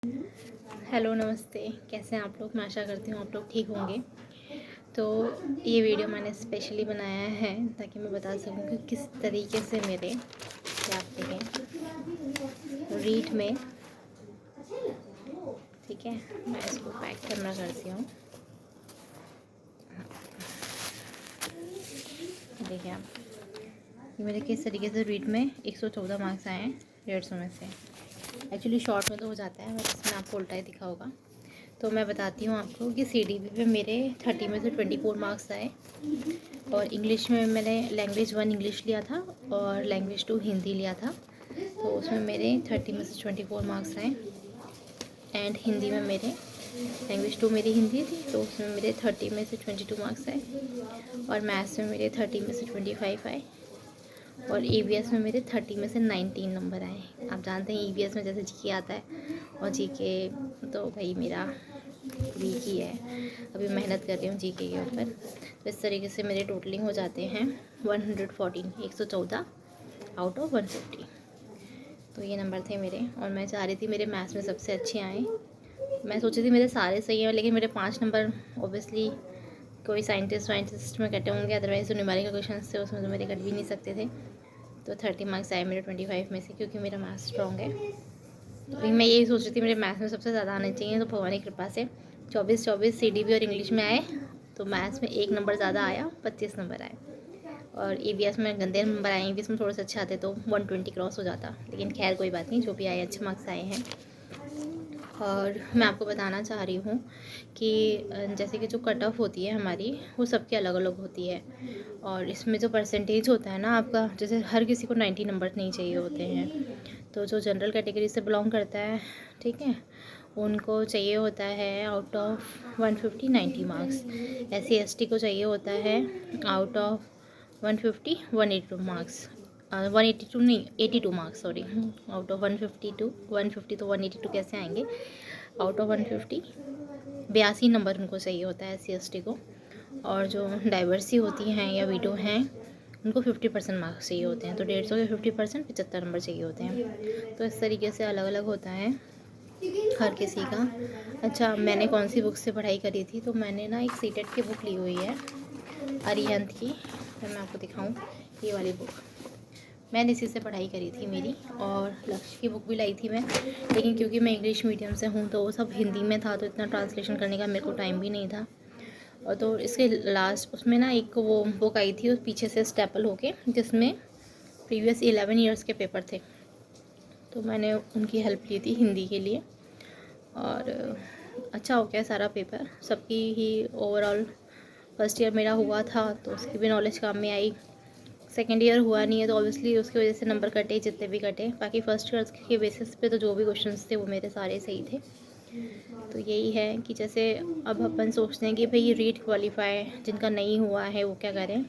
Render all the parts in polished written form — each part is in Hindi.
हेलो नमस्ते, कैसे हैं आप लोग। मैं आशा करती हूँ आप लोग ठीक होंगे। तो ये वीडियो मैंने स्पेशली बनाया है ताकि मैं बता सकूँ कि किस तरीके से मेरे क्या आप देखें रीड में। ठीक है, मैं इसको पैक करना करती हूँ। देखिए आप, ये मेरे किस तरीके से रीड में 114 मार्क्स आए हैं 150 में से। एक्चुअली शॉर्ट में तो हो जाता है, बस इसमें आपको उल्टा ही दिखा होगा। तो मैं बताती हूँ आपको कि CDP पे मेरे 30 में से 24 मार्क्स आए। और इंग्लिश में मैंने लैंग्वेज 1 इंग्लिश लिया था और लैंग्वेज 2 हिंदी लिया था, तो उसमें मेरे 30 में से 24 मार्क्स आए। एंड हिंदी में मेरे लैंग्वेज 2 मेरी हिंदी थी, तो उसमें मेरे 30 में से 22 मार्क्स आए। और मैथ्स में मेरे 30 में से 25 आए। और EVS में मेरे 30 में से 19 नंबर आए। आप जानते हैं EVS में जैसे GK आता है, और GK तो भाई मेरा वीक ही है। अभी मेहनत कर रही हूँ GK के ऊपर। तो इस तरीके से मेरे टोटलिंग हो जाते हैं 114 आउट ऑफ 150। तो ये नंबर थे मेरे, और मैं चाह रही थी मेरे मैथ्स में सबसे अच्छे आए। मैं सोची थी मेरे सारे सही हैं, लेकिन मेरे 5 नंबर ऑब्वियसली कोई साइंटिस्ट में कटे होंगे, अदरवाइज जो न्यूमेरिकल क्वेश्चन थे उसमें तो मेरे कट भी नहीं सकते थे। तो 30 मार्क्स आए मेरे 25 में से, क्योंकि मेरा मैथ्स स्ट्रॉन्ग है। तो भाई मैं यही सोच रही थी मेरे मैथ्स में सबसे ज़्यादा आने चाहिए, तो भगवान की कृपा से 24 CDP और इंग्लिश में आए। तो मैथ्स में 1 नंबर ज़्यादा आया, 25 नंबर आए। और EVS में गंदे नंबर आए, EVS में थोड़े से अच्छे आते तो 120 क्रॉस हो जाता, लेकिन खैर कोई बात नहीं, जो भी आए अच्छे मार्क्स आए हैं। और मैं आपको बताना चाह रही हूँ कि जैसे कि जो कट ऑफ होती है हमारी, वो सबकी अलग अलग होती है। और इसमें जो परसेंटेज होता है ना आपका, जैसे हर किसी को 90 नंबर नहीं चाहिए होते हैं। तो जो जनरल कैटेगरी से बिलोंग करता है, ठीक है, उनको चाहिए होता है out of 150 90 marks. SC ST को चाहिए होता है आउट ऑफ 150 182 मार्क्स। 182 नहीं, 82 मार्क्स, सॉरी। आउट ऑफ 150 तो 182 कैसे आएंगे। आउट ऑफ 150 82 नंबर उनको चाहिए होता है SC ST को। और जो डाइवर्सी होती हैं या वीडो हैं, उनको 50% मार्क्स चाहिए होते हैं। तो 150 के 50% 75 नंबर चाहिए होते हैं। तो इस तरीके से अलग अलग होता है हर किसी का। अच्छा, मैंने कौन सी बुक से पढ़ाई करी थी, तो मैंने ना एक सीटेट की बुक ली हुई है अरिहंत की। तो मैं आपको दिखाऊं, ये वाली बुक मैंने इसी से पढ़ाई करी थी मेरी। और लक्ष्य की बुक भी लाई थी मैं, लेकिन क्योंकि मैं इंग्लिश मीडियम से हूँ तो वो सब हिंदी में था, तो इतना ट्रांसलेशन करने का मेरे को टाइम भी नहीं था। और तो इसके लास्ट उसमें ना एक वो बुक आई थी, उस पीछे से स्टेपल होके, जिसमें प्रीवियस 11 ईयर्स के पेपर थे। तो मैंने उनकी हेल्प ली थी हिंदी के लिए। और अच्छा हो गया सारा पेपर, सबकी ही ओवरऑल। फर्स्ट ईयर मेरा हुआ था तो उसकी भी नॉलेज काम में आई। सेकेंड ईयर हुआ नहीं है, तो ऑब्वियसली उसकी वजह से नंबर कटे जितने भी कटे। बाकी फर्स्ट ईयर के बेसिस पे तो जो भी क्वेश्चंस थे वो मेरे सारे सही थे। तो यही है कि जैसे अब अपन सोचते हैं कि भाई रीड क्वालिफाई जिनका नहीं हुआ है वो क्या करें।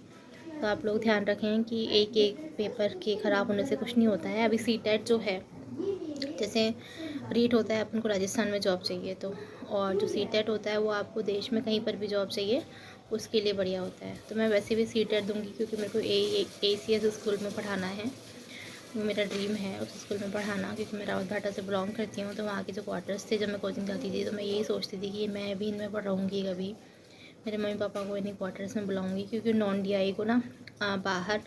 तो आप लोग ध्यान रखें कि एक एक पेपर के ख़राब होने से कुछ नहीं होता है। अभी CTET जो है, जैसे रीट होता है अपन को राजस्थान में जॉब चाहिए तो, और जो CTET होता है वो आपको देश में कहीं पर भी जॉब चाहिए उसके लिए बढ़िया होता है। तो मैं वैसे भी CTET दूंगी, क्योंकि मेरे को ACS स्कूल में पढ़ाना है। वो मेरा ड्रीम है उस स्कूल में पढ़ाना, क्योंकि मैं रावतभाटा से बिलोंग करती हूँ। तो वहाँ के जो क्वार्टर्स थे, जब मैं कोचिंग जाती थी तो मैं यही सोचती थी कि मैं भी इनमें पढ़ाऊँगी कभी, मेरे मम्मी पापा को इन्हीं क्वार्टर्स में बुलाऊँगी। क्योंकि नॉन DI को ना बाहर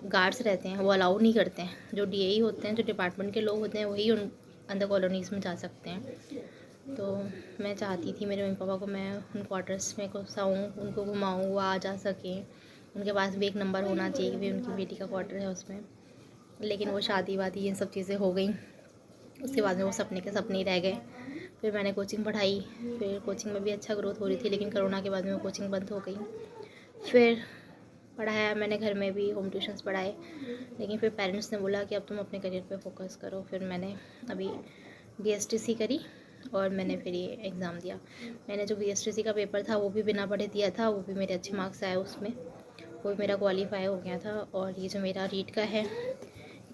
गार्ड्स रहते हैं, वो अलाउ नहीं करते हैं। जो DI होते हैं, जो डिपार्टमेंट के लोग होते हैं, वही उन अंदर कॉलोनीज़ में जा सकते हैं। तो मैं चाहती थी मेरे मम्मी पापा को मैं उन क्वार्टर्स में घुसाऊँ, उनको घुमाऊँ, वो आ जा सकें। उनके पास भी एक नंबर होना चाहिए कि भाई उनकी बेटी का क्वार्टर है उसमें। लेकिन वो शादी वादी ये सब चीज़ें हो गई, उसके बाद में वो सपने के सपने ही रह गए। फिर मैंने कोचिंग पढ़ाई, फिर कोचिंग में भी अच्छा ग्रोथ हो रही थी, लेकिन कोरोना के बाद में वो कोचिंग बंद हो गई। फिर पढ़ाया मैंने घर में भी, होम ट्यूशन्स पढ़ाए, लेकिन फिर पेरेंट्स ने बोला कि अब तुम अपने करियर पे फोकस करो। फिर मैंने अभी BSTC करी, और मैंने फिर ये एग्ज़ाम दिया। मैंने जो BSTC का पेपर था वो भी बिना पढ़े दिया था, वो भी मेरे अच्छे मार्क्स आए उसमें, वो मेरा क्वालिफाई हो गया था। और ये जो मेरा रीट का है,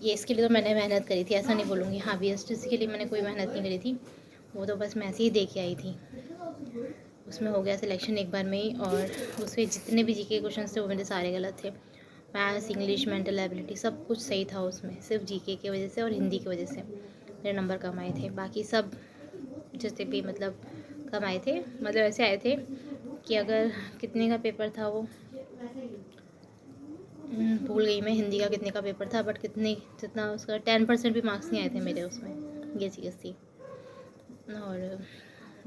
ये इसके लिए तो मैंने मेहनत करी थी, ऐसा नहीं बोलूँगी। हाँ, BSTC के लिए मैंने कोई मेहनत नहीं करी थी, वो तो बस मैं ऐसे ही दे के आई थी। उसमें हो गया सिलेक्शन एक बार में ही, और उसमें जितने भी GK क्वेश्चन थे वो मेरे सारे गलत थे। मैथ्स, इंग्लिश, मेंटल एबिलिटी सब कुछ सही था उसमें, सिर्फ GK की वजह से और हिंदी की वजह से मेरे नंबर कम आए थे। बाकी सब जितने भी मतलब कम आए थे, मतलब ऐसे आए थे कि अगर कितने का पेपर था वो, भूल गई मैं हिंदी का कितने का पेपर था, बट कितने जितना उसका 10% भी मार्क्स नहीं आए थे मेरे उसमें, ये चीज़ थी। और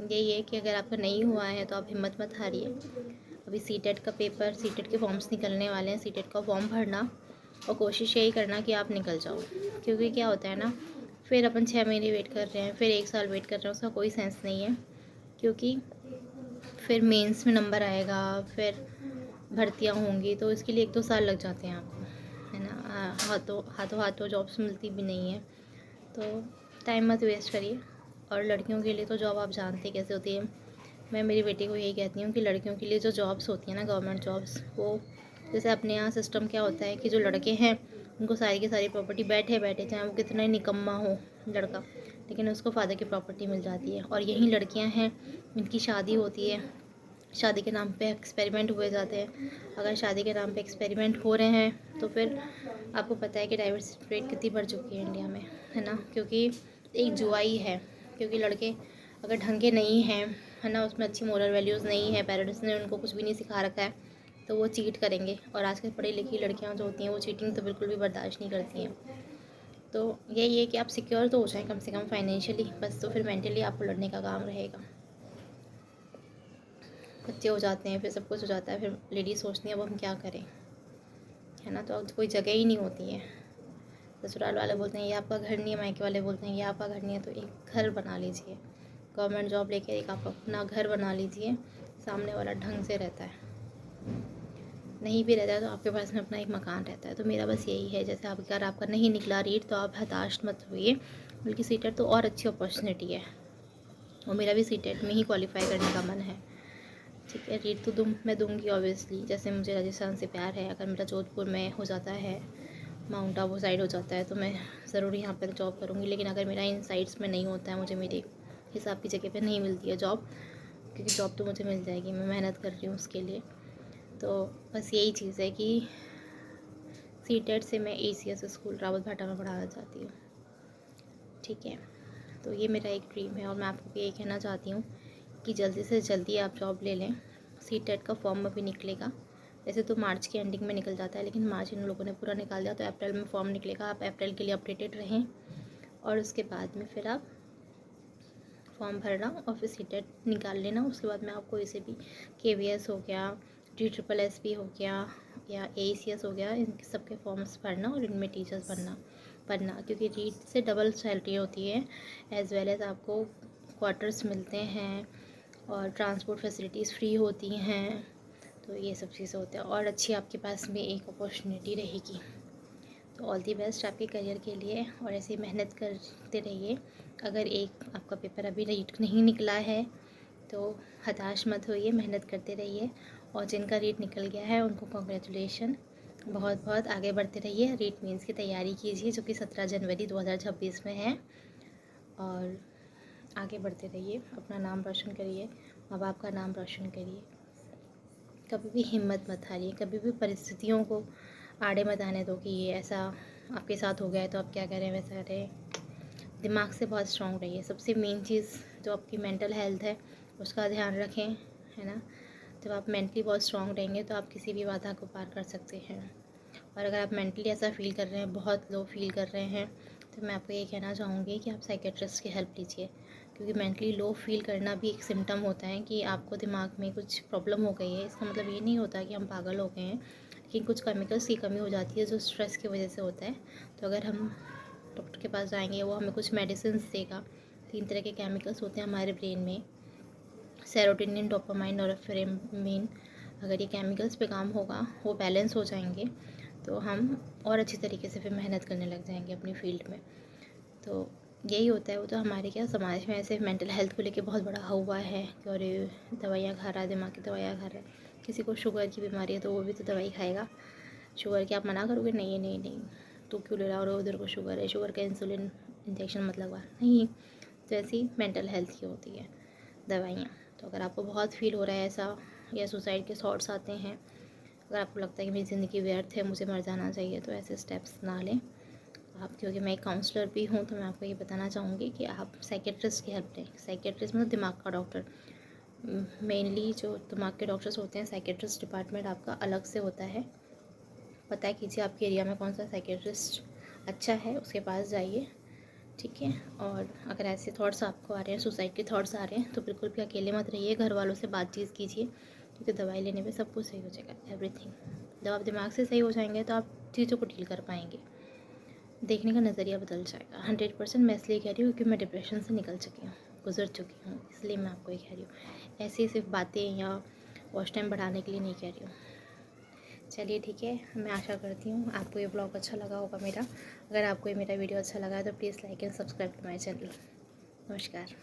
यही है कि अगर आपका नहीं हुआ है तो आप हिम्मत मत हारिए। अभी सीटेट का पेपर, सीटेट के फॉर्म्स निकलने वाले हैं, सीटेट का फॉर्म भरना और कोशिश यही करना कि आप निकल जाओ। क्योंकि क्या होता है ना, फिर अपन 6 महीने वेट कर रहे हैं, फिर 1 साल वेट कर रहे हैं, उसका कोई सेंस नहीं है। क्योंकि फिर मेंस में नंबर आएगा, फिर भर्तियाँ होंगी, तो इसके लिए 1-2 साल लग जाते हैं आपको, है ना। हाथों जॉब्स मिलती भी नहीं है, तो टाइम मत वेस्ट करिए। और लड़कियों के लिए तो जॉब आप जानते कैसे होती है। मैं मेरी बेटी को यही कहती हूँ कि लड़कियों के लिए जो जॉब्स होती हैं ना, गवर्नमेंट जॉब्स, वो जैसे अपने यहाँ सिस्टम क्या होता है कि जो लड़के हैं उनको सारी की सारी प्रॉपर्टी बैठे बैठे, चाहे वो कितना ही निकम्मा हो लड़का, लेकिन उसको फ़ादर की प्रॉपर्टी मिल जाती है। और यही लड़कियाँ हैं, इनकी शादी होती है, शादी के नाम पे एक्सपेरिमेंट हुए जाते हैं। अगर शादी के नाम पे एक्सपेरिमेंट हो रहे हैं तो फिर आपको पता है कि डाइवर्स रेट कितनी बढ़ चुकी है इंडिया में, है ना। क्योंकि एक जुआई है, क्योंकि लड़के अगर ढंग के नहीं हैं, है ना, उसमें अच्छी मोरल वैल्यूज़ नहीं है, पेरेंट्स ने उनको कुछ भी नहीं सिखा रखा है, तो वो चीट करेंगे। और आजकल पढ़ी लिखी लड़कियां जो होती हैं वो चीटिंग तो बिल्कुल भी बर्दाश्त नहीं करती हैं। तो यही है कि आप सिक्योर तो हो जाएं कम से कम फाइनेंशियली, बस तो फिर मेंटली आपको लड़ने का काम रहेगा। बच्चे हो जाते हैं, फिर सब कुछ हो जाता है, फिर लेडीज सोचती हैं अब हम क्या करें, है ना। तो अब कोई जगह ही नहीं होती है। ससुराल वाले बोलते हैं ये आपका घर नहीं है, मायके वाले बोलते हैं ये आपका घर नहीं है, तो एक घर बना लीजिए, गवर्नमेंट जॉब लेके एक आप अपना घर बना लीजिए। सामने वाला ढंग से रहता है, नहीं भी रहता है तो आपके पास में अपना एक मकान रहता है। तो मेरा बस यही है, जैसे आप अगर आपका नहीं निकला रीट तो आप हताश मत होइए, बल्कि सीटेट तो और अच्छी अपॉर्चुनिटी है, और मेरा भी सीटेट में ही क्वालिफाई करने का मन है। ठीक है, रीट तो मैं दूंगी ऑब्वियसली। जैसे मुझे राजस्थान से प्यार है, अगर मेरा जोधपुर में हो जाता है, माउंट आबू साइड हो जाता है, तो मैं ज़रूर यहाँ पर जॉब करूँगी। लेकिन अगर मेरा इन साइड्स में नहीं होता है, मुझे मेरे हिसाब की जगह पे नहीं मिलती है जॉब, क्योंकि जॉब तो मुझे मिल जाएगी, मैं मेहनत कर रही हूँ उसके लिए। तो बस यही चीज़ है कि सीटेट से मैं ACS स्कूल रावत भाटा में पढ़ाना चाहती हूँ। ठीक है, तो ये मेरा एक ड्रीम है, और मैं आपको ये कहना चाहती हूँ कि जल्दी से जल्दी आप जॉब ले लें। सीटेट का फॉर्म अभी निकलेगा, वैसे तो मार्च के एंडिंग में निकल जाता है, लेकिन मार्च इन लोगों ने पूरा निकाल दिया, तो अप्रैल में फॉर्म निकलेगा। आप अप्रैल के लिए अपडेटेड रहें, और उसके बाद में फिर आप फॉर्म भरना और फिर सीटेट निकाल लेना। उसके बाद में आपको इसे भी KVS हो गया, DSSS हो गया, या ACS हो गया, इन सबके फॉर्म्स भरना और इनमें टीचर्स पढ़ना, क्योंकि रीट से डबल सैलरी होती है, एज़ वेल एज़ आपको क्वार्टर्स मिलते हैं और ट्रांसपोर्ट फैसिलिटीज़ फ्री होती हैं। तो ये सब चीज़ें होती हैं, और अच्छी आपके पास में एक अपॉर्चुनिटी रहेगी। तो ऑल दी बेस्ट आपके करियर के लिए, और ऐसे मेहनत करते रहिए। अगर एक आपका पेपर अभी रीट नहीं निकला है तो हताश मत होइए, मेहनत करते रहिए। और जिनका रीट निकल गया है उनको कॉन्ग्रेचुलेशन, बहुत बहुत आगे बढ़ते रहिए। रीट मेंस की तैयारी कीजिए, जो कि 17 जनवरी 2026 में है, और आगे बढ़ते रहिए, अपना नाम रोशन करिए, माँ बाप का नाम रोशन करिए। कभी भी हिम्मत मत हारिए, कभी भी परिस्थितियों को आड़े मत आने दो कि ये ऐसा आपके साथ हो गया है तो आप क्या करें, वैसा करें। दिमाग से बहुत स्ट्रॉन्ग रहिए। सबसे मेन चीज़ जो आपकी मेंटल हेल्थ है उसका ध्यान रखें, है ना। जब आप मेंटली बहुत स्ट्रॉन्ग रहेंगे तो आप किसी भी बाधा को पार कर सकते हैं। और अगर आप मेंटली ऐसा फील कर रहे हैं, बहुत लो फील कर रहे हैं, तो मैं आपको ये कहना चाहूँगी कि आप साइकेट्रिस्ट की हेल्प लीजिए। क्योंकि मेंटली लो फील करना भी एक सिम्टम होता है कि आपको दिमाग में कुछ प्रॉब्लम हो गई है। इसका मतलब ये नहीं होता कि हम पागल हो गए हैं, लेकिन कुछ केमिकल्स की कमी हो जाती है जो स्ट्रेस की वजह से होता है। तो अगर हम डॉक्टर के पास जाएंगे, वो हमें कुछ मेडिसिन देगा। 3 तरह के केमिकल्स होते हैं हमारे ब्रेन में, सेरोटोनिन, डोपामाइन, नॉरएपिनेफ्रिन। अगर ये केमिकल्स पे काम होगा, वो बैलेंस हो जाएंगे, तो हम और अच्छी तरीके से फिर मेहनत करने लग जाएंगे अपनी फील्ड में। तो यही होता है। वो तो हमारे क्या समाज में ऐसे मेंटल हेल्थ को लेके बहुत बड़ा हुआ है कि और दवाइयाँ खा रहा है, दिमाग की दवाइयाँ खा रहा है। किसी को शुगर की बीमारी है तो वो भी तो दवाई खाएगा। शुगर की आप मना करोगे, नहीं नहीं नहीं, तू क्यों ले रहा हो, उधर को शुगर है, शुगर का इंसुलिन इंजेक्शन मत लगवा, नहीं। तो ऐसी मेंटल हेल्थ की होती है दवाइयाँ। तो अगर आपको बहुत फील हो रहा है ऐसा, या सुसाइड के थॉट्स आते हैं, अगर आपको लगता है कि मेरी ज़िंदगी व्यर्थ है, मुझे मर जाना चाहिए, तो ऐसे स्टेप्स ना लें। आप, क्योंकि मैं एक काउंसलर भी हूँ, तो मैं आपको ये बताना चाहूँगी कि आप साइकेट्रिस्ट की हेल्प लें। साइकेट्रिस्ट मतलब दिमाग का डॉक्टर। मेनली जो दिमाग के डॉक्टर्स होते हैं, साइकेट्रिस्ट डिपार्टमेंट आपका अलग से होता है। पता कीजिए आपके एरिया में कौन सा साइकेट्रिस्ट अच्छा है, उसके पास जाइए, ठीक है। और अगर ऐसे थॉट्स आपको आ रहे हैं, सुसाइड के थॉट्स आ रहे हैं, तो बिल्कुल भी अकेले मत रहिए, घर वालों से बातचीत कीजिए, क्योंकि दवाई लेने में सब कुछ सही हो जाएगा, एवरीथिंग। जब आप दिमाग से सही हो जाएंगे तो आप चीज़ों को डील कर पाएंगे, देखने का नज़रिया बदल जाएगा। 100% मैं इसलिए कह रही हूँ क्योंकि मैं डिप्रेशन से निकल चुकी हूँ, गुजर चुकी हूँ, इसलिए मैं आपको ये कह रही हूँ। ऐसी सिर्फ बातें या वॉच टाइम बढ़ाने के लिए नहीं कह रही हूँ। चलिए ठीक है, मैं आशा करती हूँ आपको ये ब्लॉग अच्छा लगा होगा मेरा। अगर आपको ये मेरा वीडियो अच्छा लगा है तो please like and subscribe to my channel. नमस्कार।